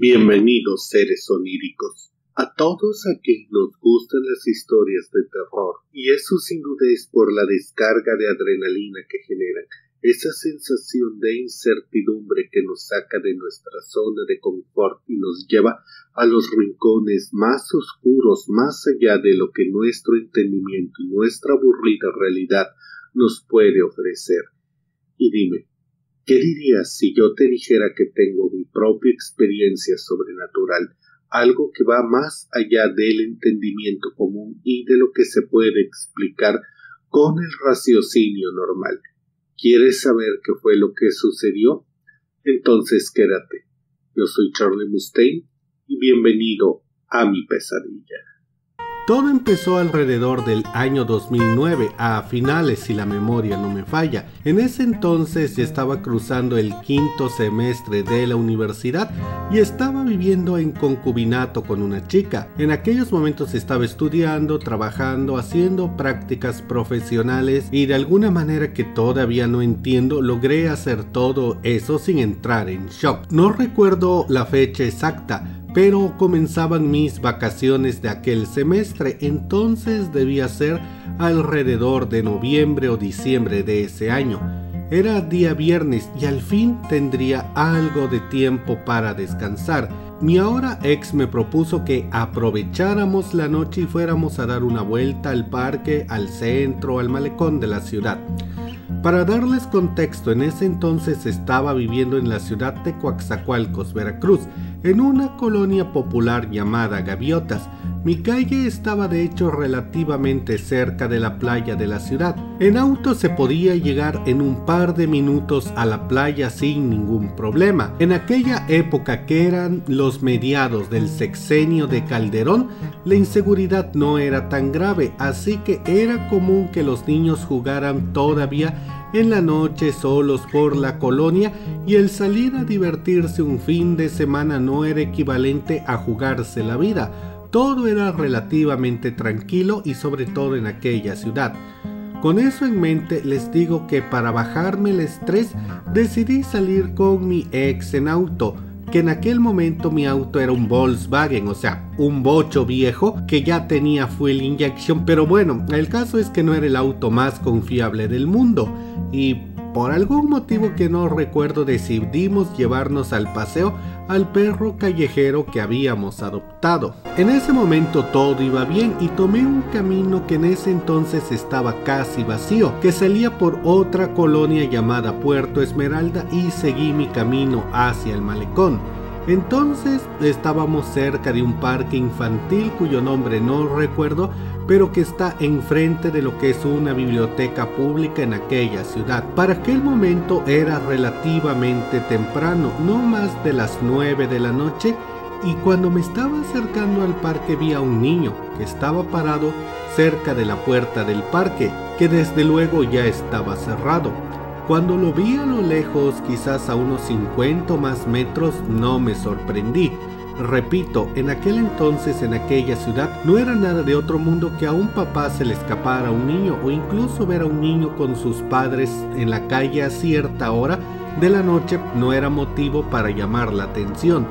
Bienvenidos seres oníricos. A todos a quienes nos gustan las historias de terror, y eso sin duda es por la descarga de adrenalina que generan, esa sensación de incertidumbre que nos saca de nuestra zona de confort y nos lleva a los rincones más oscuros, más allá de lo que nuestro entendimiento y nuestra aburrida realidad nos puede ofrecer. Y dime, ¿qué dirías si yo te dijera que tengo mi propia experiencia sobrenatural? Algo que va más allá del entendimiento común y de lo que se puede explicar con el raciocinio normal. ¿Quieres saber qué fue lo que sucedió? Entonces quédate. Yo soy Charlie Mustaine y bienvenido a mi pesadilla. Todo empezó alrededor del año 2009, a finales si la memoria no me falla. En ese entonces ya estaba cruzando el quinto semestre de la universidad y estaba viviendo en concubinato con una chica. En aquellos momentos estaba estudiando, trabajando, haciendo prácticas profesionales y de alguna manera que todavía no entiendo, logré hacer todo eso sin entrar en shock. No recuerdo la fecha exacta, pero comenzaban mis vacaciones de aquel semestre, entonces debía ser alrededor de noviembre o diciembre de ese año. Era día viernes y al fin tendría algo de tiempo para descansar. Mi ahora ex me propuso que aprovecháramos la noche y fuéramos a dar una vuelta al parque, al centro, al malecón de la ciudad. Para darles contexto, en ese entonces estaba viviendo en la ciudad de Coatzacoalcos, Veracruz, en una colonia popular llamada Gaviotas. Mi calle estaba de hecho relativamente cerca de la playa de la ciudad. En auto se podía llegar en un par de minutos a la playa sin ningún problema. En aquella época, que eran los mediados del sexenio de Calderón, la inseguridad no era tan grave, así que era común que los niños jugaran todavía en la noche solos por la colonia, y el salir a divertirse un fin de semana no era equivalente a jugarse la vida. Todo era relativamente tranquilo y sobre todo en aquella ciudad. Con eso en mente les digo que para bajarme el estrés decidí salir con mi ex en auto, que en aquel momento mi auto era un Volkswagen, o sea, un bocho viejo que ya tenía fuel injection, pero bueno, el caso es que no era el auto más confiable del mundo y por algún motivo que no recuerdo decidimos llevarnos al paseo al perro callejero que habíamos adoptado. En ese momento todo iba bien y tomé un camino que en ese entonces estaba casi vacío, que salía por otra colonia llamada Puerto Esmeralda, y seguí mi camino hacia el malecón. Entonces estábamos cerca de un parque infantil cuyo nombre no recuerdo, pero que está enfrente de lo que es una biblioteca pública en aquella ciudad. Para aquel momento era relativamente temprano, no más de las 9 de la noche, y cuando me estaba acercando al parque vi a un niño que estaba parado cerca de la puerta del parque, que desde luego ya estaba cerrado. Cuando lo vi a lo lejos, quizás a unos 50 o más metros, no me sorprendí. Repito, en aquel entonces en aquella ciudad no era nada de otro mundo que a un papá se le escapara a un niño, o incluso ver a un niño con sus padres en la calle a cierta hora de la noche no era motivo para llamar la atención.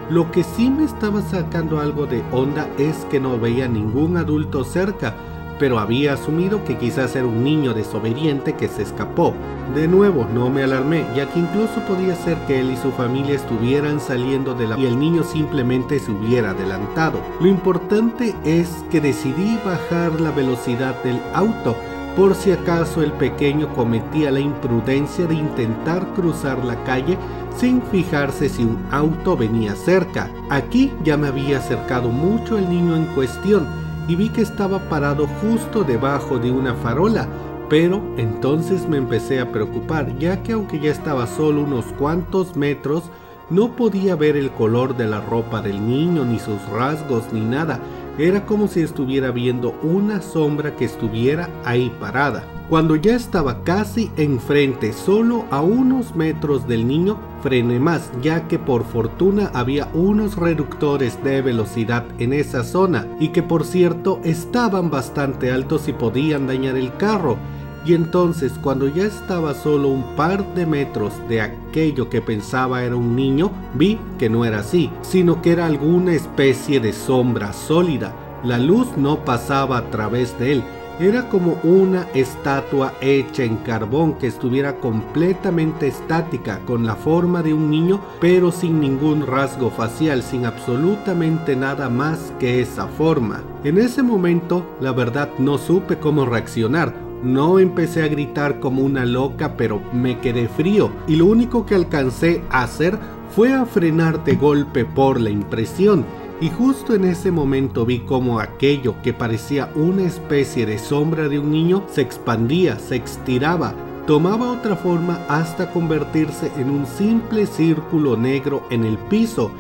Lo que sí me estaba sacando algo de onda es que no veía ningún adulto cerca, pero había asumido que quizás era un niño desobediente que se escapó. De nuevo, no me alarmé, ya que incluso podía ser que él y su familia estuvieran saliendo de la y el niño simplemente se hubiera adelantado. Lo importante es que decidí bajar la velocidad del auto, por si acaso el pequeño cometía la imprudencia de intentar cruzar la calle sin fijarse si un auto venía cerca. Aquí ya me había acercado mucho el niño en cuestión, y vi que estaba parado justo debajo de una farola, pero entonces me empecé a preocupar, ya que aunque ya estaba solo unos cuantos metros, no podía ver el color de la ropa del niño, ni sus rasgos, ni nada. Era como si estuviera viendo una sombra que estuviera ahí parada. Cuando ya estaba casi enfrente, solo a unos metros del niño, frené más, ya que por fortuna había unos reductores de velocidad en esa zona, y que por cierto estaban bastante altos y podían dañar el carro. Y entonces, cuando ya estaba solo un par de metros de aquello que pensaba era un niño, vi que no era así, sino que era alguna especie de sombra sólida. La luz no pasaba a través de él, era como una estatua hecha en carbón que estuviera completamente estática, con la forma de un niño, pero sin ningún rasgo facial, sin absolutamente nada más que esa forma. En ese momento, la verdad, no supe cómo reaccionar. No empecé a gritar como una loca, pero me quedé frío, y lo único que alcancé a hacer fue a frenar de golpe por la impresión. Y justo en ese momento vi como aquello que parecía una especie de sombra de un niño se expandía, se estiraba, tomaba otra forma hasta convertirse en un simple círculo negro en el piso.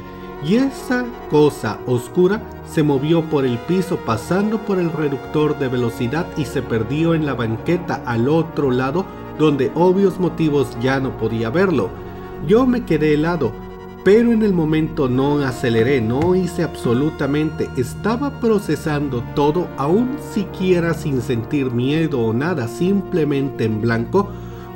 Y esa cosa oscura se movió por el piso pasando por el reductor de velocidad y se perdió en la banqueta al otro lado, donde obvios motivos ya no podía verlo. Yo me quedé helado, pero en el momento no aceleré, no hice absolutamente, estaba procesando todo, aún siquiera sin sentir miedo o nada, simplemente en blanco,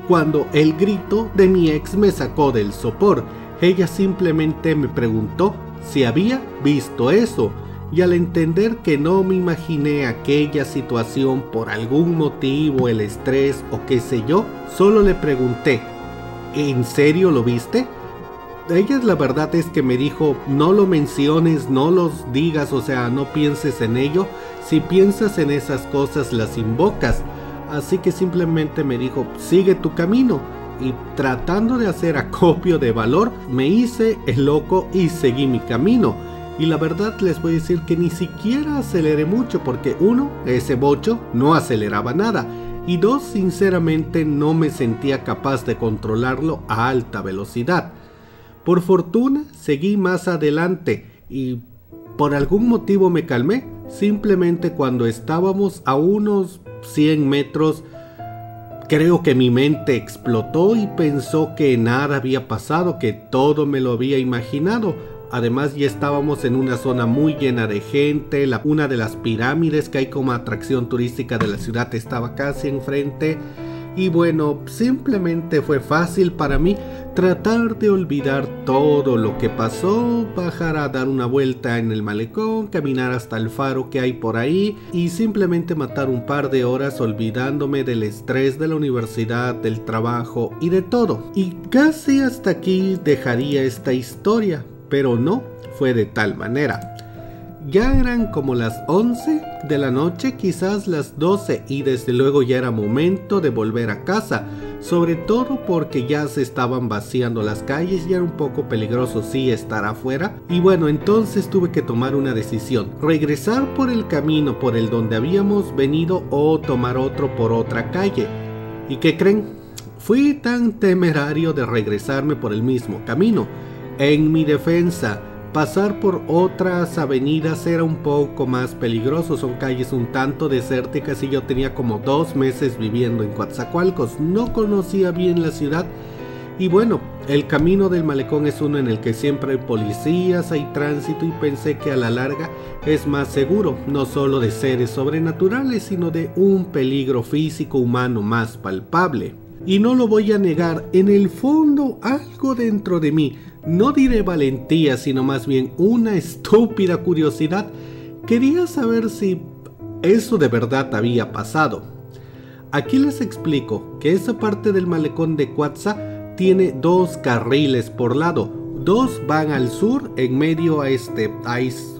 cuando el grito de mi ex me sacó del sopor. Ella simplemente me preguntó si había visto eso, y al entender que no me imaginé aquella situación por algún motivo, el estrés o qué sé yo, solo le pregunté, ¿en serio lo viste? Ella la verdad es que me dijo, no lo menciones, no los digas, o sea, no pienses en ello, si piensas en esas cosas las invocas. Así que simplemente me dijo, sigue tu camino. Y tratando de hacer acopio de valor, me hice el loco y seguí mi camino. Y la verdad les voy a decir que ni siquiera aceleré mucho, porque uno, ese bocho no aceleraba nada, y dos, sinceramente no me sentía capaz de controlarlo a alta velocidad. Por fortuna seguí más adelante y por algún motivo me calmé. Simplemente cuando estábamos a unos 100 metros, creo que mi mente explotó y pensó que nada había pasado, que todo me lo había imaginado. Además ya estábamos en una zona muy llena de gente, una de las pirámides que hay como atracción turística de la ciudad estaba casi enfrente. Y bueno, simplemente fue fácil para mí tratar de olvidar todo lo que pasó, bajar a dar una vuelta en el malecón, caminar hasta el faro que hay por ahí y simplemente matar un par de horas olvidándome del estrés de la universidad, del trabajo y de todo. Y casi hasta aquí dejaría esta historia, pero no fue de tal manera. Ya eran como las 11 de la noche, quizás las 12, y desde luego ya era momento de volver a casa, sobre todo porque ya se estaban vaciando las calles y era un poco peligroso sí estar afuera. Y bueno, entonces tuve que tomar una decisión, regresar por el camino por el donde habíamos venido o tomar otro por otra calle. ¿Y qué creen? Fui tan temerario de regresarme por el mismo camino. En mi defensa, pasar por otras avenidas era un poco más peligroso, son calles un tanto desérticas y yo tenía como 2 meses viviendo en Coatzacoalcos, no conocía bien la ciudad y bueno, el camino del malecón es uno en el que siempre hay policías, hay tránsito y pensé que a la larga es más seguro, no solo de seres sobrenaturales sino de un peligro físico humano más palpable. Y no lo voy a negar, en el fondo algo dentro de mí, no diré valentía, sino más bien una estúpida curiosidad, quería saber si eso de verdad había pasado. Aquí les explico que esa parte del malecón de Cuatza tiene 2 carriles por lado, 2 van al sur, en medio hay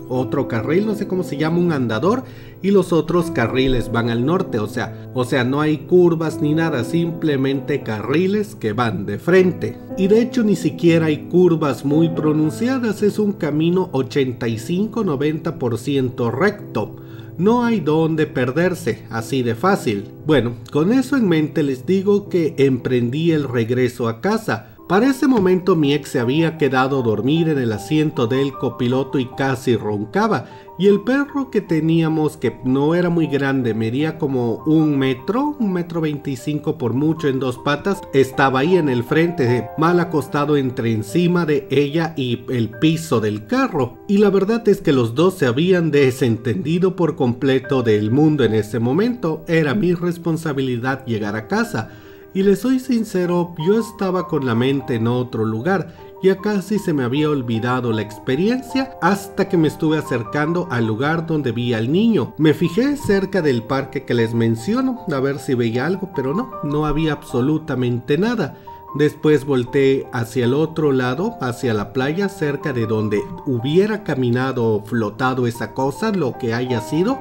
otro carril, no sé cómo se llama, un andador, y los otros carriles van al norte, o sea, no hay curvas ni nada, simplemente carriles que van de frente. Y de hecho ni siquiera hay curvas muy pronunciadas, es un camino 85-90% recto. No hay dónde perderse, así de fácil. Bueno, con eso en mente les digo que emprendí el regreso a casa, Para ese momento mi ex se había quedado a dormir en el asiento del copiloto y casi roncaba, y el perro que teníamos, que no era muy grande, medía como 1 metro 25 por mucho en 2 patas, estaba ahí en el frente, mal acostado entre encima de ella y el piso del carro. Y la verdad es que los dos se habían desentendido por completo del mundo en ese momento. Era mi responsabilidad llegar a casa. Y les soy sincero, yo estaba con la mente en otro lugar, ya casi se me había olvidado la experiencia hasta que me estuve acercando al lugar donde vi al niño. Me fijé cerca del parque que les menciono, a ver si veía algo, pero no había absolutamente nada. Después volteé hacia el otro lado, hacia la playa, cerca de donde hubiera caminado o flotado esa cosa, lo que haya sido.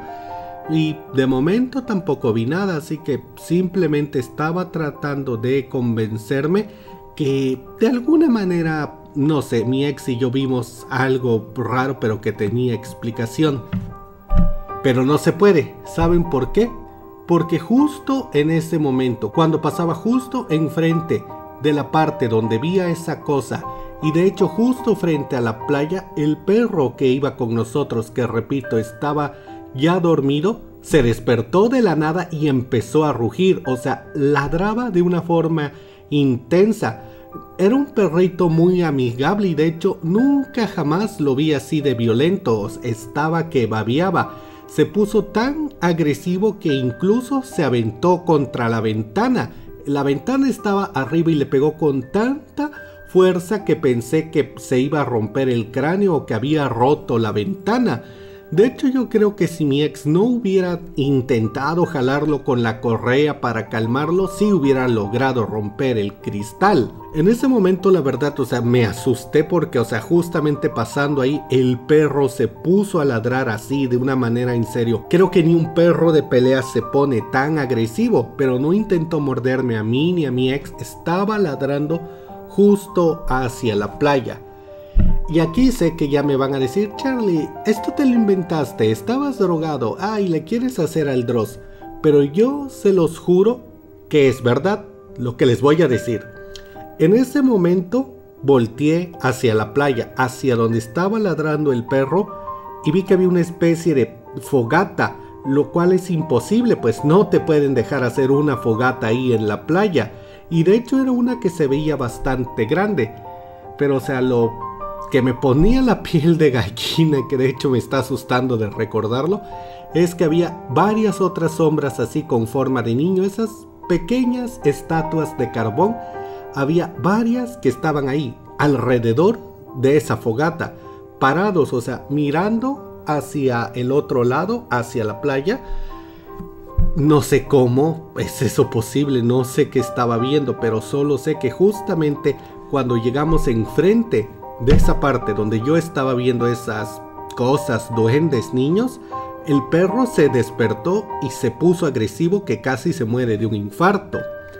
Y de momento tampoco vi nada, así que simplemente estaba tratando de convencerme que de alguna manera, no sé, mi ex y yo vimos algo raro pero que tenía explicación. Pero no se puede, ¿saben por qué? Porque justo en ese momento, cuando pasaba justo enfrente de la parte donde vi a esa cosa, y de hecho justo frente a la playa, el perro que iba con nosotros, que repito, estaba ya dormido, se despertó de la nada y empezó a rugir, o sea, ladraba de una forma intensa. Era un perrito muy amigable y de hecho nunca jamás lo vi así de violento, estaba que babeaba. Se puso tan agresivo que incluso se aventó contra la ventana. La ventana estaba arriba y le pegó con tanta fuerza que pensé que se iba a romper el cráneo o que había roto la ventana. De hecho, yo creo que si mi ex no hubiera intentado jalarlo con la correa para calmarlo, sí hubiera logrado romper el cristal. En ese momento, la verdad, o sea, me asusté porque, o sea, justamente pasando ahí, el perro se puso a ladrar así, de una manera en serio. Creo que ni un perro de pelea se pone tan agresivo, pero no intentó morderme a mí ni a mi ex, estaba ladrando justo hacia la playa. Y aquí sé que ya me van a decir, Charlie, esto te lo inventaste, estabas drogado, ay, le quieres hacer al Dross. Pero yo se los juro que es verdad lo que les voy a decir. En ese momento volteé hacia la playa, hacia donde estaba ladrando el perro, y vi que había una especie de fogata, lo cual es imposible, pues no te pueden dejar hacer una fogata ahí en la playa. Y de hecho era una que se veía bastante grande, pero o sea, lo que me ponía la piel de gallina, que de hecho me está asustando de recordarlo, es que había varias otras sombras así con forma de niño, esas pequeñas estatuas de carbón. Había varias que estaban ahí alrededor de esa fogata, parados, o sea, mirando hacia el otro lado, hacia la playa. No sé cómo es eso posible, no sé qué estaba viendo, pero solo sé que justamente cuando llegamos enfrente de esa parte donde yo estaba viendo esas cosas, duendes, niños, el perro se despertó y se puso agresivo, que casi se muere de un infarto.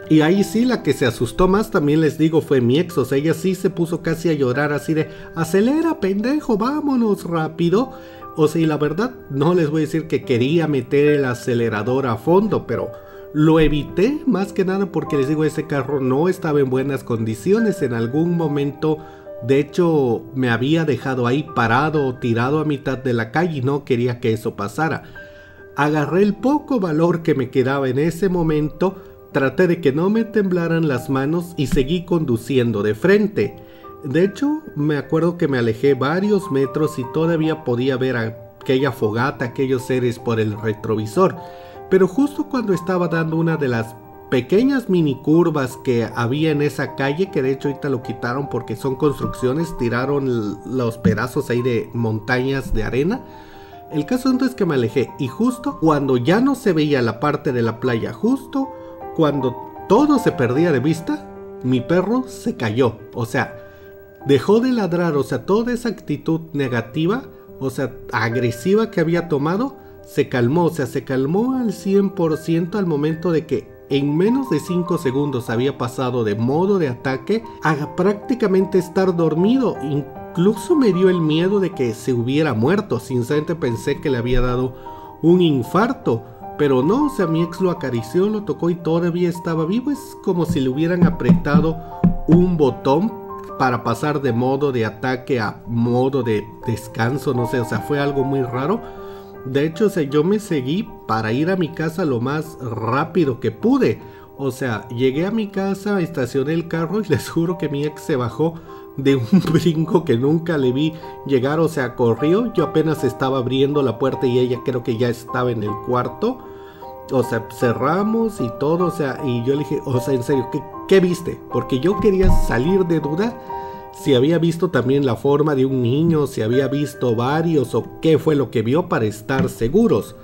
Y ahí sí, la que se asustó más, también les digo, fue mi ex. O sea, ella sí se puso casi a llorar así de, acelera, pendejo, vámonos rápido. O sea, y la verdad, no les voy a decir que quería meter el acelerador a fondo, pero lo evité más que nada porque les digo, ese carro no estaba en buenas condiciones. En algún momento, de hecho, me había dejado ahí parado o tirado a mitad de la calle y no quería que eso pasara. Agarré el poco valor que me quedaba en ese momento, traté de que no me temblaran las manos y seguí conduciendo de frente. De hecho, me acuerdo que me alejé varios metros y todavía podía ver aquella fogata, aquellos seres por el retrovisor. Pero justo cuando estaba dando una de las pequeñas mini curvas que había en esa calle, que de hecho ahorita lo quitaron porque son construcciones, tiraron los pedazos ahí de montañas de arena. El caso entonces es que me alejé y justo cuando ya no se veía la parte de la playa, justo cuando todo se perdía de vista, mi perro se cayó, o sea, dejó de ladrar, o sea, toda esa actitud negativa, o sea, agresiva que había tomado, se calmó, o sea, se calmó al 100% al momento de que en menos de 5 segundos había pasado de modo de ataque a prácticamente estar dormido. Incluso me dio el miedo de que se hubiera muerto. Sinceramente pensé que le había dado un infarto, pero no, o sea, mi ex lo acarició, lo tocó y todavía estaba vivo. Es como si le hubieran apretado un botón para pasar de modo de ataque a modo de descanso, no sé, o sea, fue algo muy raro. De hecho, o sea, yo me seguí para ir a mi casa lo más rápido que pude. O sea, llegué a mi casa, estacioné el carro y les juro que mi ex se bajó de un brinco que nunca le vi llegar. O sea, corrió, yo apenas estaba abriendo la puerta y ella creo que ya estaba en el cuarto. O sea, cerramos y todo, o sea, y yo le dije, o sea, en serio, ¿qué viste? Porque yo quería salir de duda si había visto también la forma de un niño, si había visto varios o qué fue lo que vio para estar seguros.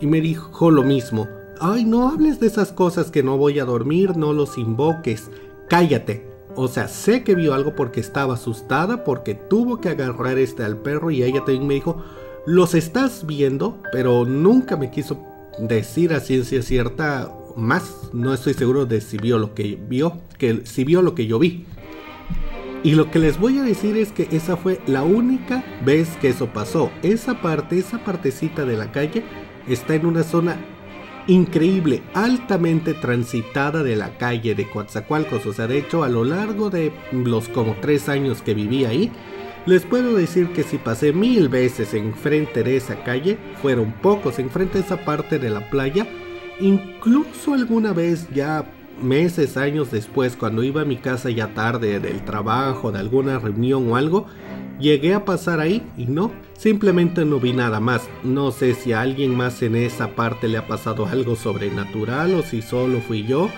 Y me dijo lo mismo, ay, no hables de esas cosas que no voy a dormir, no los invoques, cállate. O sea, sé que vio algo porque estaba asustada, porque tuvo que agarrar al perro y ella también me dijo, los estás viendo, pero nunca me quiso decir a ciencia cierta más, no estoy seguro de si vio lo que vio, que si vio lo que yo vi. Y lo que les voy a decir es que esa fue la única vez que eso pasó. Esa partecita de la calle está en una zona increíble, altamente transitada de la calle de Coatzacoalcos. O sea, de hecho, a lo largo de los como 3 años que viví ahí, les puedo decir que si pasé 1000 veces enfrente de esa calle, fueron pocos enfrente de esa parte de la playa. Incluso alguna vez ya meses, años después, cuando iba a mi casa ya tarde del trabajo, de alguna reunión o algo, llegué a pasar ahí y no, simplemente no vi nada más. No sé si a alguien más en esa parte le ha pasado algo sobrenatural o si solo fui yo.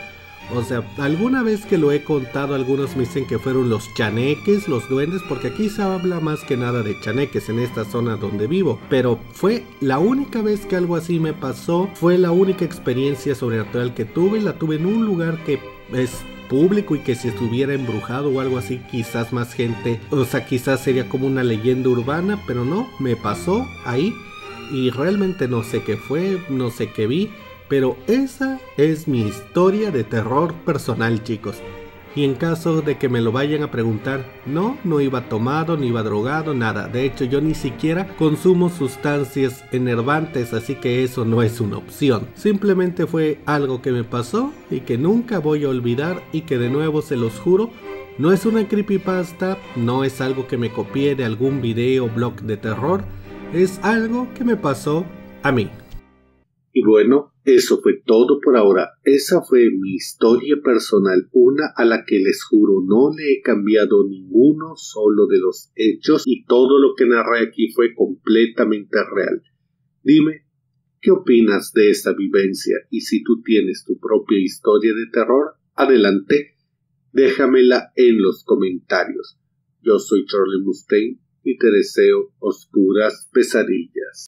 O sea, alguna vez que lo he contado, algunos me dicen que fueron los chaneques, los duendes, porque aquí se habla más que nada de chaneques en esta zona donde vivo. Pero fue la única vez que algo así me pasó, fue la única experiencia sobrenatural que tuve. La tuve en un lugar que es público y que si estuviera embrujado o algo así, quizás más gente, o sea, quizás sería como una leyenda urbana, pero no, me pasó ahí y realmente no sé qué fue, no sé qué vi. Pero esa es mi historia de terror personal, chicos. Y en caso de que me lo vayan a preguntar, no iba tomado, ni iba drogado, nada. De hecho, yo ni siquiera consumo sustancias enervantes, así que eso no es una opción. Simplemente fue algo que me pasó y que nunca voy a olvidar y que de nuevo se los juro, no es una creepypasta, no es algo que me copié de algún video blog de terror, es algo que me pasó a mí. Y bueno, eso fue todo por ahora. Esa fue mi historia personal, una a la que les juro no le he cambiado ninguno solo de los hechos y todo lo que narré aquí fue completamente real. Dime, ¿qué opinas de esta vivencia? Y si tú tienes tu propia historia de terror, adelante, déjamela en los comentarios. Yo soy Charlie Mustaine y te deseo oscuras pesadillas.